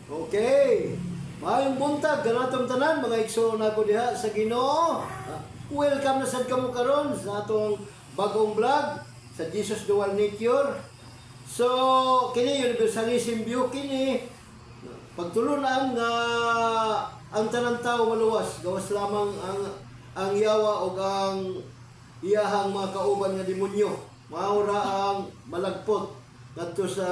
Okay. Maayong buntag kanatong tanan mga igsoon nako diha sa Ginoo. Welcome na sad kamo karon sa atong bagong vlog sa Jesus Dual Nature. So, kini universalism view kini pagtulunan nga ang tanang tao maluwas, gawas lamang ang yawa o ang iyahang mga kauban nga demonyo. Maura ang malagpot ngadto sa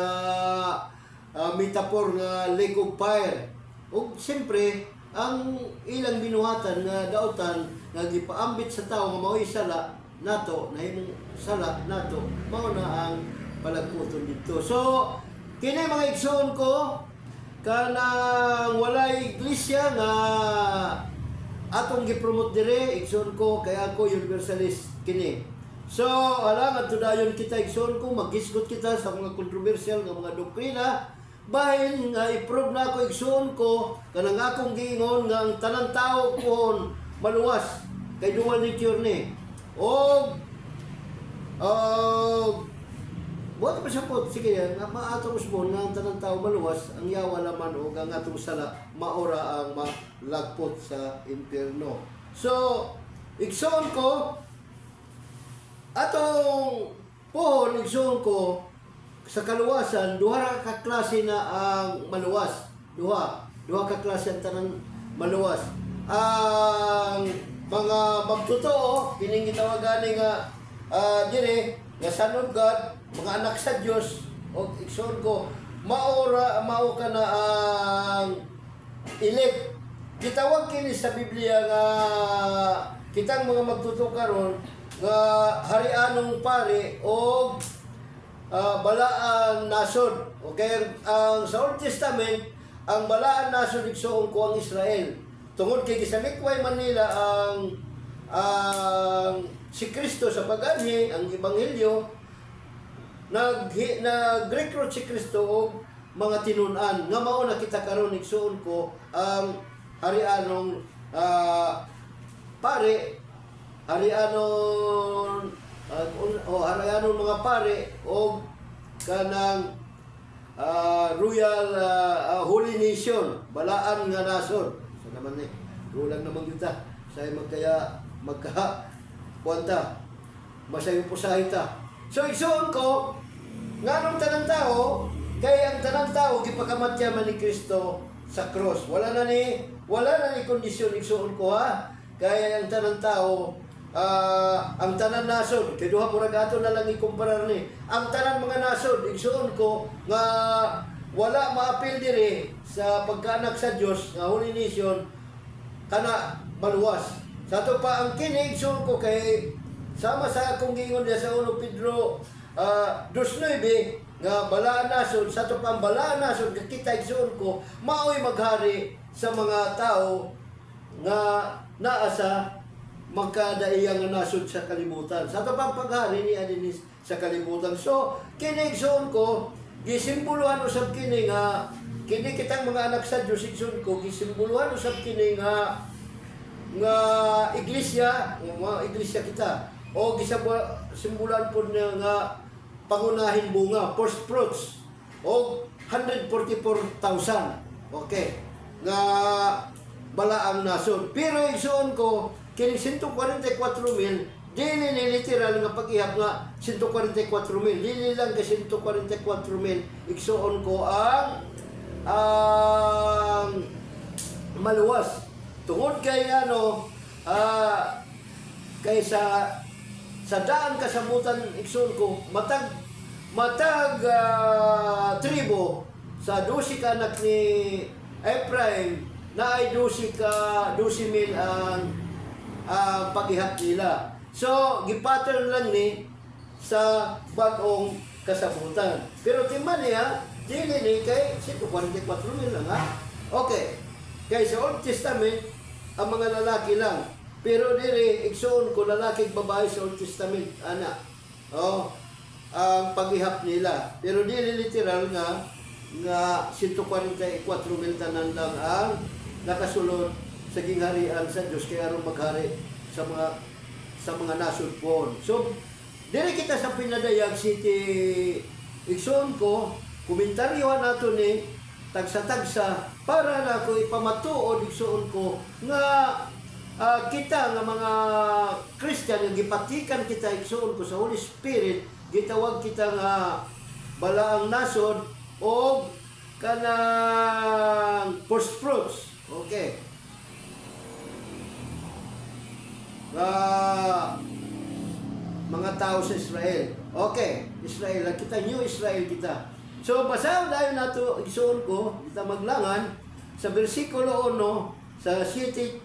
metaphor nga lake of fire. O siyempre, ang ilang binuhatan nga dautan nga gipaambit sa tao nga mao'y sala nato, nahimong sala nato, mao na ang palagputon dito. So, kini mga igsoon ko, kanang walay iglesia nga atong gipromote dire, igsoon ko, kaya ako universalist kini. So, alang at dayon kita igsoon ko, maghisgot kita sa mga kontrobersyal nga mga doktrina, bahin nga i-prove na ako igsoon ko, kanang akong giingon nga ang tanang tao pohon maluwas kay dual nature ni. Buhat pa siya po, sige yan, nga maatong usbon nga ang tanang tao maluwas, ang yawa laman o ang atong sala, maura ang malagpot sa impyerno. So, igsoon ko, atong pohon, igsoon ko, sa kaluwasan, duha ka klase na ang maluwas. Duha ka klase ang tanang maluwas. Ang mga magtotoo, kining gitawagan nga dire nga son of God, mga anak sa Dios, o igsoon ko, mao ka na ang elect. Gitawag kini sa Biblia nga kitang mga magtotoo karon nga harianong pare o balaan nasod. Okay, ang sa Old Testament, ang balaan nasod igsoon ko ang Israel. Tungod kay gisamikway Manila ang si Kristo sa pag-anhi, ang ebanghelyo, nag-recruit si Kristo og mga tinun-an nga mao na kita karon igsoon ko ang harianong pare, harianong harianong mga pare o kanang royal holy nation, balaan nga nasod. So naman ni rulang naman kita say magka kuanta masayo po sa ita. So igsoon ko nganong tanang tao kay ang tanang tao gipakamatya man ni Kristo sa cross. Wala na ni kondisyon igsoon ko ha. Kay ang tanang tao ang tanan nasod, kay duha murag ato na lang ikumparar ni. Ang tanan mga nasod, igsoon ko nga wala maapil dire sa pagkaanak sa Dios nga holy nation kana maluwas. Sa ato pa ang kini igsoon ko kay sama sa akong giingon sa 1 Pedro 2:9 nga balaan nasod, sa ato pa ang balaan nasod kita igsoon ko mao'y maghari sa mga tao nga naa sa magkadaiyang nasod sa kalibutan. Sa ito pang paghari ni Adonis sa kalibutan. So, kini igsoon ko, gisimbuluhan usab kini nga, kini kitang mga anak sa Diyos, igsoon ko, gisimbuluhan usab kini nga iglesia, mga iglesia kita. O gisimbuluhan po na nga pangunahin bunga, first fruits. O 144,000. Okay. Nga balaang nasod. Pero igsoon ko, kining 144,000, dili ni literal nga pag-ihap nga 144,000. Dili lang ka 144,000. Igsoon ko ang maluwas. Tungod kay kay sa daan kasabutan igsoon ko, matag tribo sa 12 ka anak ni Ephraim na ay 12,000 ang pag-ihap nila. So, gipattern lang ni sa bagong kasabutan. Pero timban niya, dili ni kay 144,000 lang ha. Okay. Kay sa Old Testament, ang mga lalaki lang. Pero dili, igsoon ko lalaki babae sa Old Testament, ana. Ang pag-ihap nila. Pero dili literal nga 144,000 tanan lang ang nakasulod sa gingharian sa Dios kay aron maghari sa mga nasod po. So, diri kita sa Pinadayag City igsoon ko, komentaryo nato ni tagsa-tagsa para na ko ipamatuod igsuon ko nga kita nga mga Christian nga gipatikan kita igsuon ko sa Holy Spirit, gitawag kita nga balaang nasod o kanang first fruits. Okay. Mga tao sa Israel. Okay, Israel. Kita, New Israel kita. So, basahin tayo na ito, igsuon ko, kita maglangan, sa versikulo 1, sa city,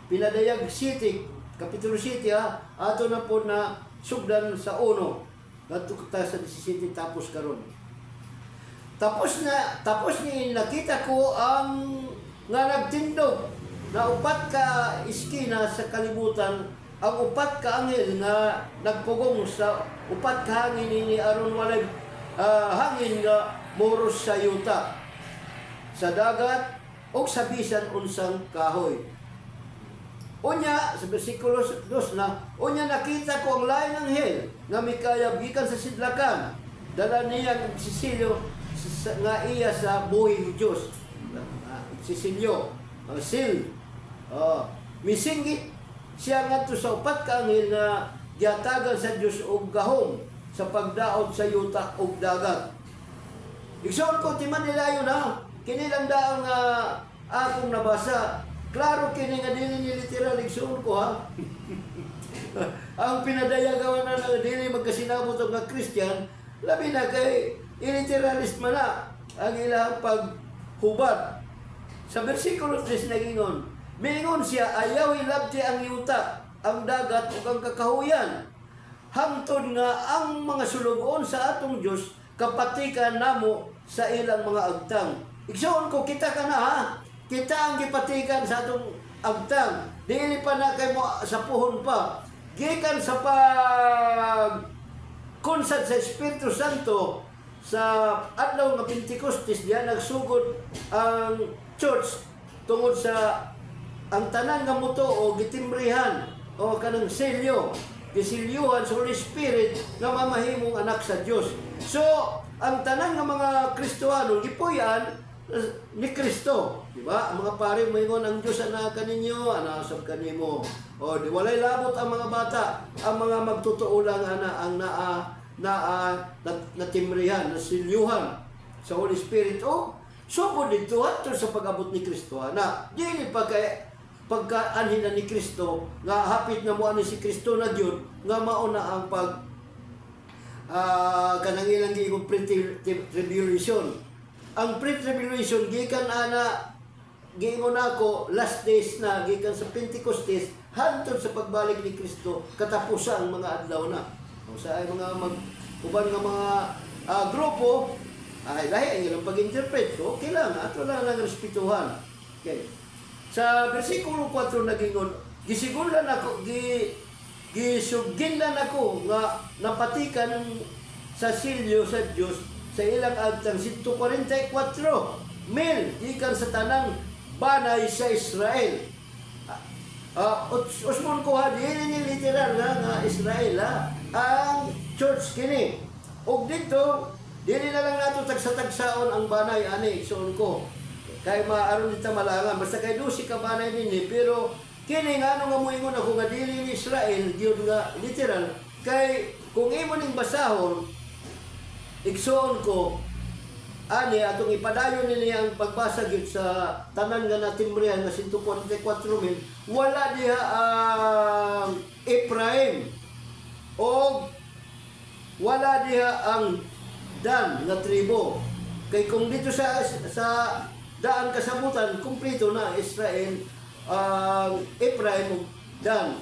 Pinadayag City, Kapitulo 7, ato na po na sugdan sa 1. Gato kita sa 17 tapos karon. Tapos ni nakita ko ang nga nagtindog na upat ka iskina sa kalibutan, ang upat ka anghel nga nagpugong sa upat ka hangin ni aron walay hangin nga moros sa yuta, sa dagat o sa bisan unsang kahoy. Unya sa bersikulo 2 na, unya nakita ko ang lain anghel nga mikayab gikan sa sidlakan, dala niya ang sisilyo nga iya sa buhing Diyos. Sisilyo, ang seal. Misinggit siya ngadto sa upat ka anghel nga giatagan sa Diyos og gahom sa pagdaot sa yuta og dagat. Igsoon ko timan nila yun kini lang daang akong nabasa. Klaro kini nga dili ni literal igsoon ko Ang pinadayagawan na dili magkasinabot og nga Christian, labi na kay iliteralist man na ang ilang paghubad. Sa versikulo 3 nagingon, mingon siya, ayaw ilabti ang yuta, ang dagat ug ang kakahuyan, hangtod nga ang mga sulugon sa atong Dios kapatikan namo sa ilang mga agtang. Igsoon ko kita ka na kita ang gipatikan sa atong agtang. Dili pa na kay mo sa puhon pa. Gikan sa pag konsat sa Espiritu Santo sa adlaw nga Pentecostes diya nagsugod ang church tungod sa ang tanan nga muto o gitimbrihan o kanang selyo, gisilyuhan sa Holy Spirit nga mamahimong anak sa Dios. So, ang tanan nga mga Kristohano gipuy-an ni Kristo, di ba? Ang mga pare moingon ang Dios ana kaninyo, anasab kanimo. O di walay labot ang mga bata, ang mga magtotoo lang ang natimrihan, nasilyuhan sa Holy Spirit. O sugod dito ato sa pag-abot ni Kristo ana. Dili pa kay pagkaanhin na ni Kristo nga hapit na mo ani si Kristo na Diyon nga mauna ang pag kanang ilang giingong pre-tribulation. Ang pre-tribulation gikan giingon ako last days na gikan sa Pentecostes hantod sa pagbalik ni Kristo katapusan ang mga adlaw na. O sa ay mga uban nga mga grupo ay lahi ang ilang pag-interpret. So, okay lang, ato lang respetuhan. Okay. Sa versikulo 4 nagingon, gisigulan ako, gisugginlan ako nga napatikan sa silyo sa Dios sa ilang agtang 144,000 gikan sa tanang banay sa Israel. Usmon ko dili ni literal nga Israel ang church kini. Og dito dili na lang nato tagsa-tagsaon ang banay ani igsoon ko. Kay maaron dita malangan basta kay dusi ka banay dinhi pero kini nga nga moingon ako nga dili ni Israel gyud nga literal kay kung imo ning basahon igsoon ko ani atong ipadayon nini ang pagbasa gyud sa tanan nga natimbrihan nga 144,000 wala diha ang Ephraim o wala diha ang Dan nga tribo. Kay kung dito sa daan kasabutan kumpleto na Israel, Ephraim ug Dan.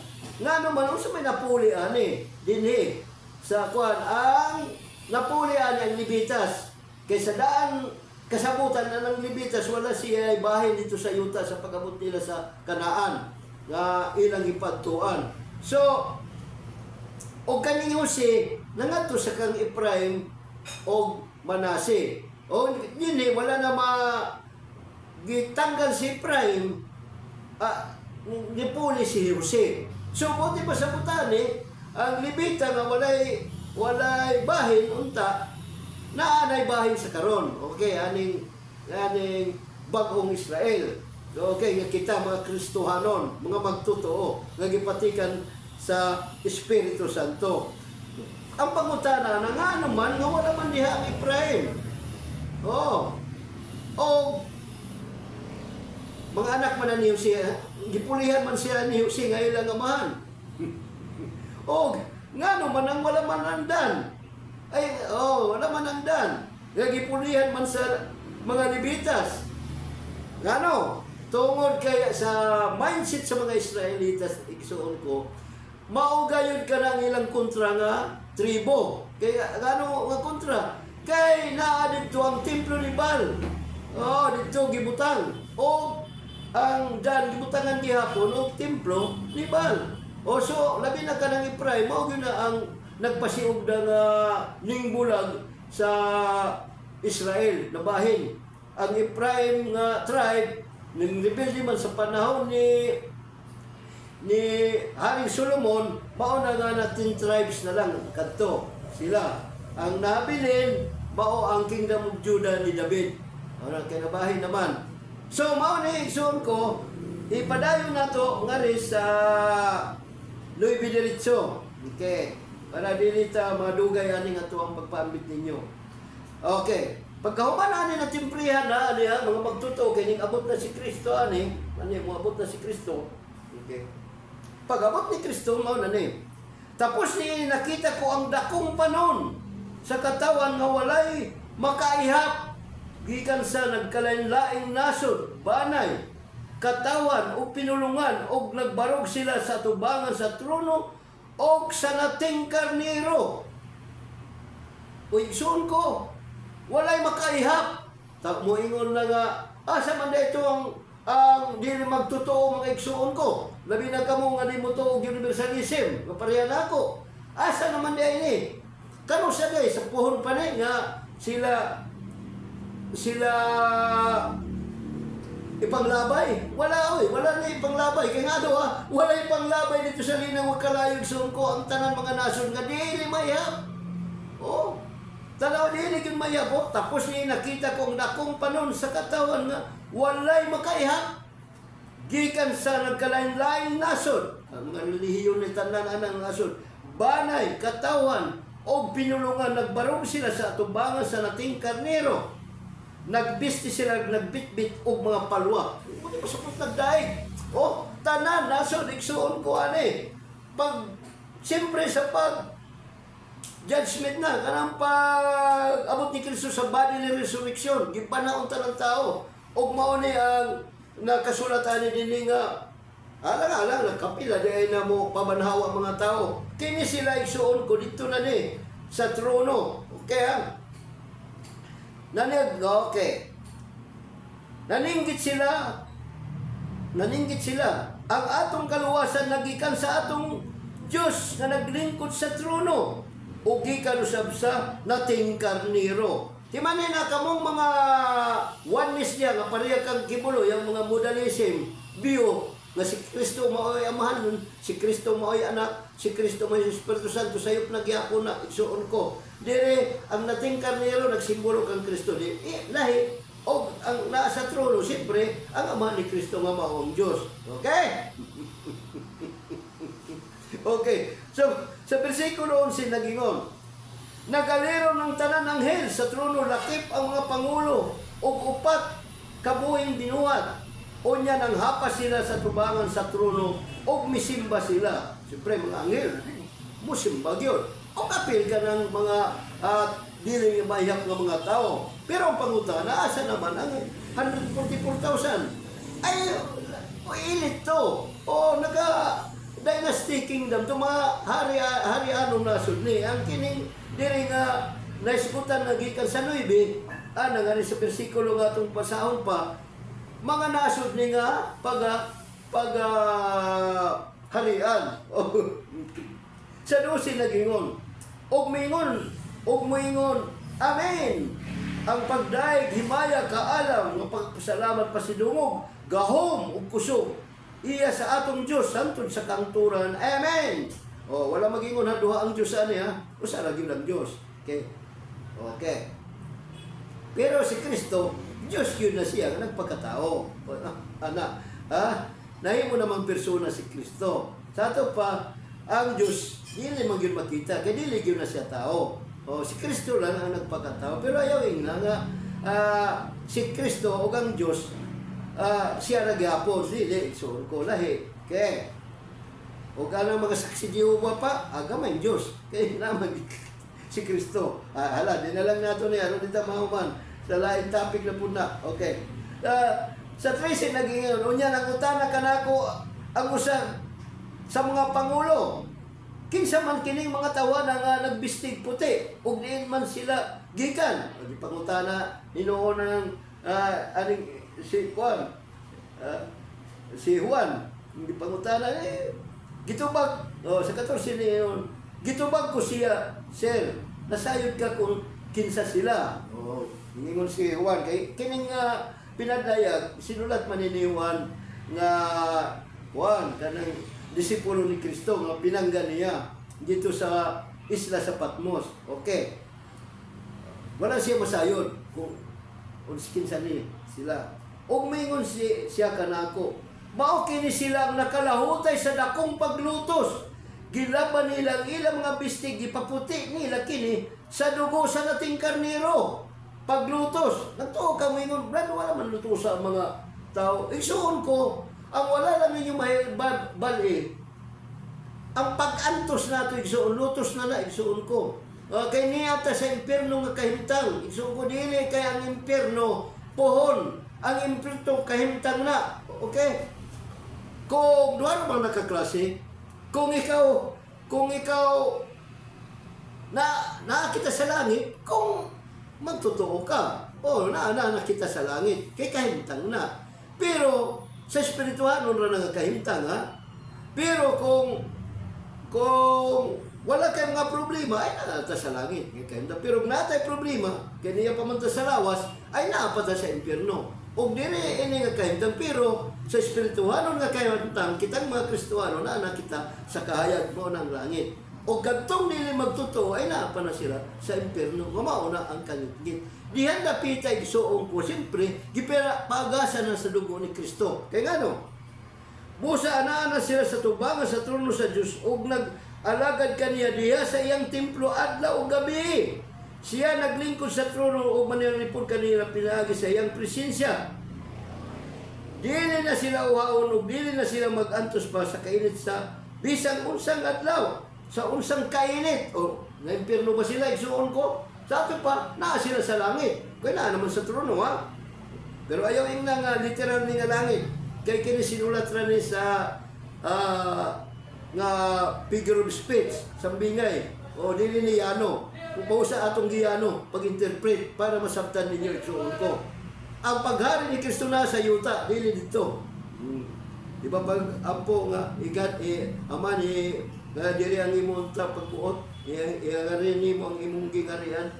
Nga naman unsa may napuli ani dinhi sa kuan ang napuli ani ang Levitas. Kay sa daan kasabutan na ng Levitas wala siya bahin dito sa yuta sa pag-abot nila sa Kanaan nga ilang ipadtuan. So og kaning Jose nangadto sa kang Ephraim o Manase. O dinhi wala na gitanggal si Ephraim, nipuli si Jose. So buti pa sa butani ang Levita nga walay bahin unta naanay bahin sa karon. Okay, aning Yaning bagong Israel. Okay, nga kita mga Kristohanon, mga magtotoo, nga gipatikan sa Espiritu Santo. Ang pangutana na nga naman, nga wala man diha ang Ephraim. Oh. O, mga anak man na ni Jose, gipulihan man siya ni Jose nga ilang amahan. O, nga naman ang wala man andan. Ay, wala man andan. Nga gipulihan man sa mga Levitas. Ngano? Tungod kaya sa mindset sa mga Israelitas, iksuon ko, maugayon ka ng ilang kontra nga tribo. Kaya gano nga kontra? Kay naa dito ang templo ni Baal. Dito gibutang. O ang dan gibutangan gihapon og templo ni Baal. So labi na ka ng Ephraim, mao gyud na ang nagpasiug nga ningbulag sa Israel na bahin. Ang Ephraim nga tribe ning rebelde man sa panahon ni Haring Solomon, mao na nga na 10 tribes na lang kadto sila. Ang nabilin mao ang kingdom of Judah ni David. Ang kinabahin naman. So mao ni igsoon ko, ipadayon nato nga rin sa Luis Bideritso. Okay. Para dili ta madugay ani nga tuang pagpaambit ninyo. Okay. Pagkahuman ani na timplihan na ani mga magtuto kay ning abot na si Kristo ani mo abot na si Kristo. Okay. Pag-abot ni Kristo mao na ni. Tapos ni nakita ko ang dakong panon sa katawan nga walay makaihap gikan sa nagkalain-laing nasod, banay, katawan o pinulungan og nagbarog sila sa tubangan sa trono og sa nating karnero. Uy, igsoon ko, walay makaihap. Moingon na nga, asa man dito ang dili magtotoo mga igsoon ko. Labi na kamo nga di mo to og universalism, kapareha na ako. Asa naman di ini? Kano sa day sa puhon pa ni nga sila ipanglabay. Wala na ipanglabay. Kaya nga daw wala ipanglabay dito sa linaw kalayog igsoon ko ang tanan mga nason nga dili mayap. Tanaw dili gyud mayabot. Tapos ni nakita ko ang dakong panon sa katawan nga walay makaihap gikan sa nagkalain-laing nasod. Ang relihiyon ni tanan anang nasod, banay, katawan o pinulungan, nagbarog sila sa atubangan sa nating karnero. Nagbisti sila, nagbitbit og mga palwa. Hindi mo sapot nagdaig. Tanan nasod igsuon ko ani. Siyempre sa judgment na, kanang abot ni Kristo sa bodily resurrection, gipanaon tanang tao. Og mao ni ang nakasulatan ni nga, alang nagkapila, di na mo pabanhawa mga tao. Kini sila igsuon ko dito na ni, sa trono. Okay okay. Naninggit sila. Ang atong kaluwasan nagikan sa atong Diyos na naglingkod sa trono. O gikan usab sa nating karnero. Timani na kamong mga oneness niya nga pareha kang kibulo, yung mga modalism, bio, nga si Kristo mao'y amahan, si Kristo mao'y anak, si Kristo mao'y Espiritu Santo, sayop na gyapon na igsuon ko. Dire ang nating karnero nagsimbolo kang Kristo di lahi o ang naa sa trono siyempre ang ama ni Kristo nga maong Dios. Okay? Okay. So sa bersikulo 11 nagingon, nagalero ng tanan anghel sa trono, lakip ang mga pangulo ug upat kabuhing binuhat. Unya nang hapas sila sa tubangan sa trono ug misimba sila. Siyempre mga anghel musimba gyud. O kapil ka ng mga dili mayhap ng mga tao. Pero ang pangutana, asa naman ang 144,000? Ay, ilit to. Naka-dynasty kingdom. Ito mga hari-anong nasod ni. Ang kining diri nga naiskutan na gikan sa 9, nga sa versikulo nga itong pasahon pa, mga nasod ni nga harian. Sa 12 nagingon, og moingon, amen. Ang pagdaig, himaya, kaalam, ng pagpasalamat pasidungog, gahom, ug kusog, iya sa atong Diyos, santod sa kangturan, amen. Wala magingon ha, duha ang Diyos ani ha, usa ra gyud ang Diyos. Okay. Pero si Kristo, Diyos yun na siya, nagpagkatao. Ana, nahimo namang persona si Kristo. Sa ato pa, ang Diyos, dili man yun makita, kaya dili yun na siya tao. Si Kristo lang ang nagpagkatao. Pero ayaw nga nga, si Kristo o ang Diyos, siya nagyapon, dili, so ko lahi. Kaya, o kanang mga saksi Jehovah pa, agamay Diyos. Kaya naman, si Kristo. Hala, di na lang nato niya, ano dito mahuman, sa lain topic na po na. Okay. Sa 13, naging yun, unya, nangutana ka na ako, ang usang, sa mga pangulo, kinsa man kining mga tawa na nga nagbistig puti, ug diin man sila gikan. Di pangutana, hinuon ng aning si Juan, hindi pangutana, gitubag, sa 14 niyon, gitubag ko siya, sir, nasayod ka kung kinsa sila. Ningon si Juan, kay kining pinadayag, sinulat man ni Juan nga Juan, kanang disipulo ni Kristo, nga pinanggan niya dito sa isla sa Patmos. Okay. Wala siya masayod kung kinsa ni sila. O mingon siya kanako, mao kini sila ang nakalahutay sa dakong paglutos. Gilaban nila ang ilang mga bistig, ipaputi nila kini sa dugo sa nating karnero. Paglutos. Nagtuo ka mingon, brad, wala man luto sa mga tao. Isuon ko, ang wala lang ninyo bali, ang pag-antos nato igsuon, lutos na igsuon ko. Kay niyata sa impyerno nga kahimtang, igsuon ko dili kay ang impyerno pohon, ang impyerno kahimtang na. Okay? Kung duha na bang nakaklase, kung ikaw nakita sa langit, kung magtotoo ka, nakita sa langit, kay kahimtang na. Pero sa espirituhan, ra nagkahimtang, ha? Pero kung wala kay mga problema, ay naata sa langit. Pero kung natay problema, kaya niya pamanta sa lawas, ay naapata sa impyerno. O dire, ini nga kahimtang. Pero sa espirituhan, nga kahimtang, kitang mga Kristuhano na nakita sa kahayag mo ng langit. O gantong nili magtotoo, ay naapa na sila sa impyerno. Mauna ang kanitgit. Dihan napitay suong ko, siyempre, gipera pagasan na sa dugo ni Kristo. Kaya nga no, busa ana sila sa tubangan sa trono sa Diyos, o nag-alagad kaniya diha sa iyang templo adlaw o gabi. Siya naglingkod sa trono o manilipod kanila pinagi sa iyang presensya. Dili na sila uhaon o dili na sila mag-antos pa sa kainit sa bisang unsang adlaw, sa unsang kainit. O, na-impyerno ba sila? Igsuon ko? Sa ato pa, naa sila sa langit. Kaya na naman sa trono, ha? Pero ayaw yung nga literal ni nga langit. Kaya kini sinulat na ni sa nga figure of speech, sambingay. O dili ni Yano. Kung sa atong giyano, pag-interpret para masabtan ninyo igsuon ko. Ang paghari ni Kristo na sa yuta, dili dito. Di ba pag ampo nga, igat, ama ni, diri ang imong pagbuot, i-agarin mo ang imong gingarian,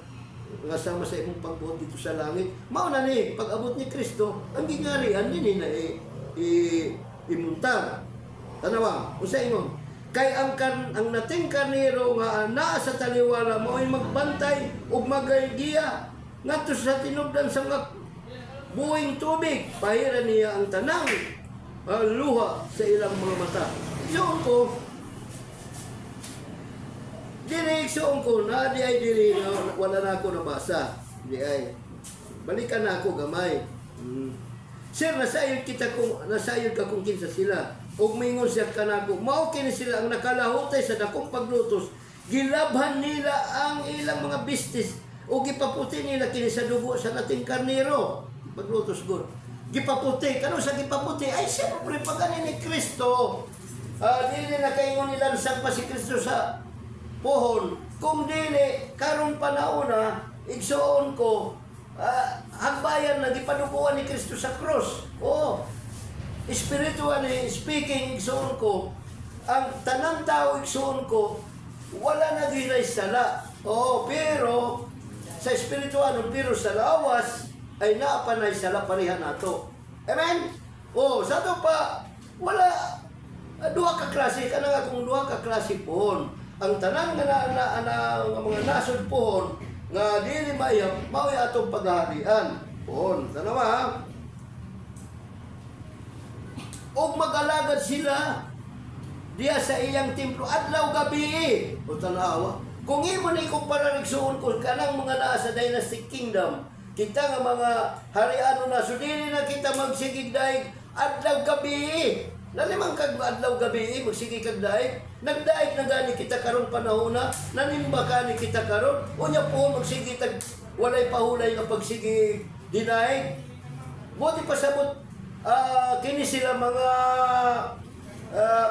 kasama sa imong pagbuot dito sa langit. Mauna ni, pag abot ni Kristo, ang gingarian, nini na imuntar. Tanawa, kung sa ingon, kay ang nating karnero nga naa sa taliwala, mao'y magbantay o magaygiya, ngadto sa tinubdan sa mga buwing tubig, pahiran niya ang tanang luha sa ilang mga mata. Igsuon ko, igsuon ko, na di ay diri, wala na ako nabasa. Di ay, balikan na ako gamay. Sir, nasayod ka kung kinsa sila. Ug mingon siya kanako, mao kini sila ang nakalahutay sa dakong paglutos. Gilabhan nila ang ilang mga bistis o gipaputi nila kini sa dugo sa nating karnero. Paglutos gud. Gipaputi, kano sa gipaputi? Ay siyempre pagani ni Kristo. Dili na kaingon nilansang pa si Kristo sa pohon. Kung dili karong panahon na igsuon ko, hagbayan na gipaduguan ni Kristo sa cross. Spiritually speaking, igsuon ko, ang tanang tao igsuon ko, wala na ginay sala. Pero sa spiritual, pero sa lawas, ay naapanay sala parihan nato. Amen? Sa ito pa, wala, duha ka klase, ka na kung duha ka klase pohon. Ang tanang nga mga nasod pohon, nga dili mayam, mao'y atong paghaharian. Pohon. Tanawa. O mag-alagad sila diya sa iyang templo adlaw gabi. O tanawa. Kung imo ni kumpara rigsuon ko kanang mga naa sa dynastic kingdom, kita nga mga hariano na so dili na kita magsigig daig adlaw gabi. Nalimang kag adlaw gabi magsigig kag daig. Nagdaig na gani kita karon panahon na nanimba kani kita karon. Unya po magsigig tag walay pahulay nga pagsigi dinaig. Buti pasabot kini sila mga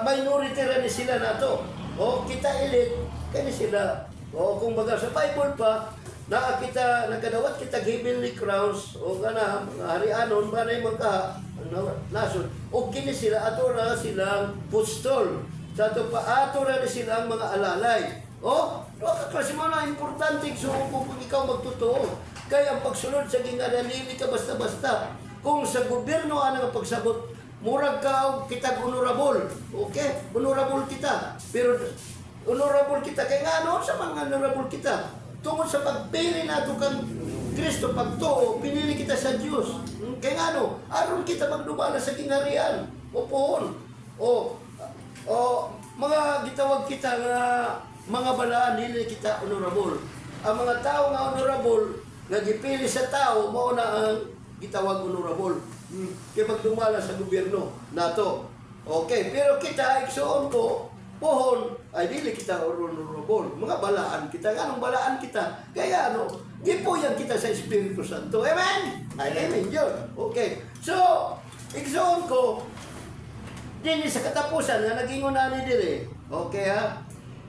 minority rin sila na to. O kita elite kini sila. O kung baga sa Bible pa nakakita nagkadawat kita heavenly crowns o kana mga harianon banay magka nasod. O kini sila ato ra silang pustol. Sa to pa ato ra silang mga alalay. O kasi mo na importante so kung ikaw magtotoo. Kaya ang pagsunod sa ginganalili ka basta-basta. Kung sa gobyerno ang pagsabot, murag ka kita honorable. Okay? Honorable kita. Pero honorable kita. Kaya nga ano sa mga honorable kita? Tungkol sa pagpili na ito kang Kristo, pagtuo, pinili kita sa Diyos. Kaya nga ano, aron kita magdumala sa kinarian. O pohon. O mga gitawag kita nga mga balaan, hindi kita honorable. Ang mga tao nga honorable, nga gipili sa tao, mauna ang gitawag honorable. Kaya magdumala sa gobyerno nato. Okay, pero kita, iksoon ko, pohon, ay dili kita honorable. Mga balaan kita. Anong balaan kita? Kaya ano, gipuyan kita sa Espiritu Santo. Amen? Amen yun. Okay. So, iksoon ko, dili sa katapusan nga naging unani dili. Okay ha?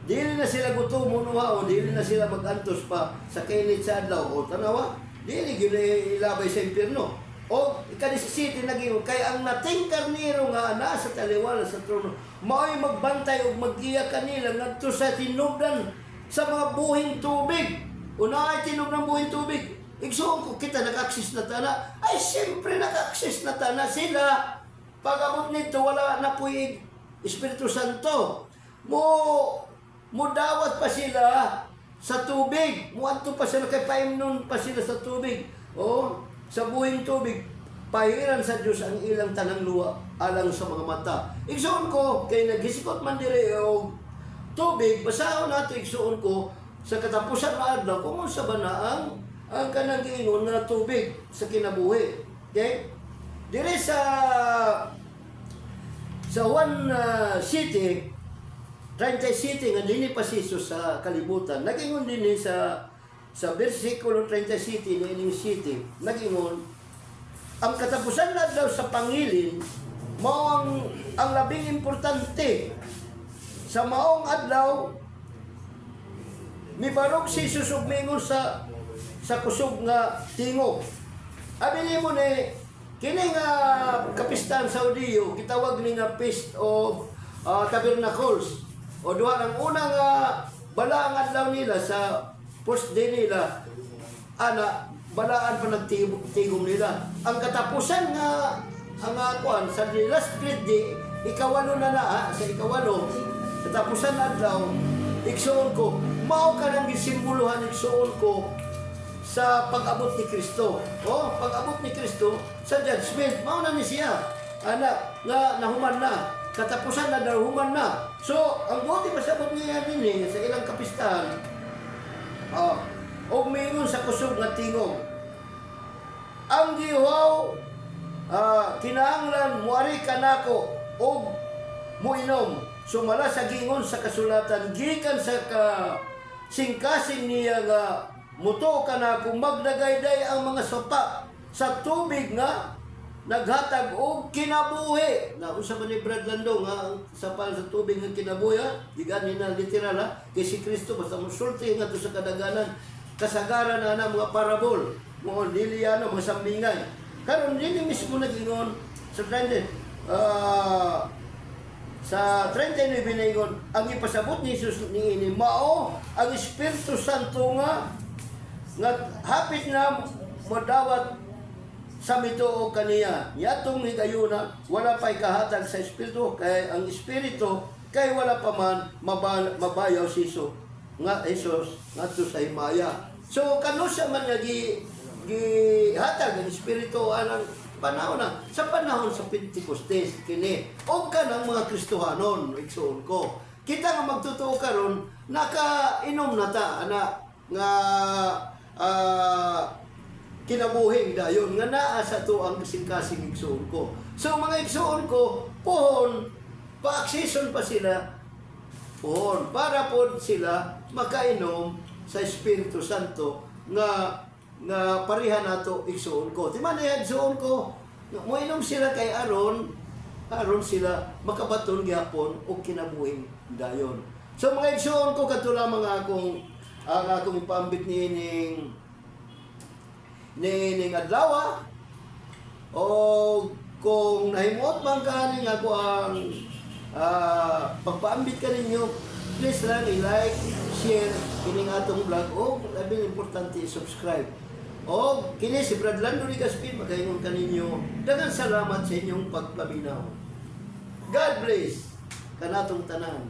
Dili na sila gutom munuha o dili na sila magantos pa sa kainit sa adlaw o tanawa. Dili gyud ilabay sa impierno. O ika-17 naging kay ang nating karnero nga nasa taliwala sa trono mao'y magbantay ug maggiya kanila ngadto sa tinubdan sa mga buhing tubig. Una ay tinubdan buhing tubig. Igsuon ko kita naka-access na tana. Ay siyempre naka-access na tana sila. Pag-abot nito wala na puig Espiritu Santo. Mudawat pa sila sa tubig. Muadto pa sila kay paimnon pa sila sa tubig. O sa buhing tubig, pahiran sa Diyos ang ilang tanang luwa alang sa mga mata. Igsuon ko, kay naghisikot man dire o tubig, basahon nato igsuon ko, sa katapusan na adlaw, kung sa ba na ang kanang giingon na tubig sa kinabuhi. Okay? Dire sa Juan City, 30 City, nga dini pa si Jesus sa kalibutan, nagingon din sa versikulo 30 City, na ining city, nagingon, ang katapusan na daw sa pangilin, mao ang labing importante sa maong adlaw, mibarog si Jesus ug mingon sa kusog nga tingog. Abili mo ni kini nga kapistahan sa Saudiyo, gitawag ni nga Feast of Tabernacles. O duha ang unang balaang adlaw nila sa first day nila, balaan pa nagtigom nila. Ang katapusan nga, kuan sa last great day, ikawalo na sa ikawalo, katapusan adlaw, igsuon ko, mao ka nang gisimbolohan igsuon ko sa pag-abot ni Kristo. O, pag-abot ni Kristo sa judgment, mao na ni siya. Nga nahuman na. Katapusan na daw human na. So, ang buti pasabot niya din sa ilang kapistahan, o mingon sa kusog nga tingog. Ang gihaw, kinahanglan muari ka nako o muinom. Sumala sa gingon sa kasulatan, gikan sa singkasing niya nga muto ka na kung magdagayday ang mga sopa sa tubig nga naghatag og kinabuhi. Na usa man ni Brad Lando nga sapal sa tubig nga kinabuhi, digan ni na literal kay si Kristo basta musulti nga to sa kadaganan kasagaran na mga parabol mo dili ano mga sambingay. Karon dili mismo nagingon sa 30 sa 39 naingon ang ipasabot ni Jesus niini mao ang Espiritu Santo nga hapit na modawat sa mituo kaniya. Yatong higayuna, wala pa'y kahatag sa Espiritu, kay ang Espiritu, kay wala pa man mabayaw si Jesus nga to sa himaya. So, kano siya man gihatag ang espiritu anang panahon na sa panahon sa Pentecostes kini og kanang mga Kristohanon igsoon ko kita nga magtutuo karon nakainom na ta ana nga kinabuhing dayon nga naa sa to ang kasing-kasing igsoon ko. So mga igsoon ko pohon pa-accession pa sila pohon para pod sila makainom sa Espiritu Santo nga pareha nato igsoon ko. Di man igsoon ko mo inom sila kay aron sila makabaton gyapon og kinabuhing dayon. So mga igsoon ko kadto lamang ang akong ipambit nining adlaw o kung nahimuot man kaning ako ang pagpaambit ka ninyo, please lang i-like, share kining atong vlog o labing importante subscribe. O kini si Brad Lando Ligaspin magayon kaninyo. Daghang salamat sa inyong pagpaminaw. God bless kanatong tanan.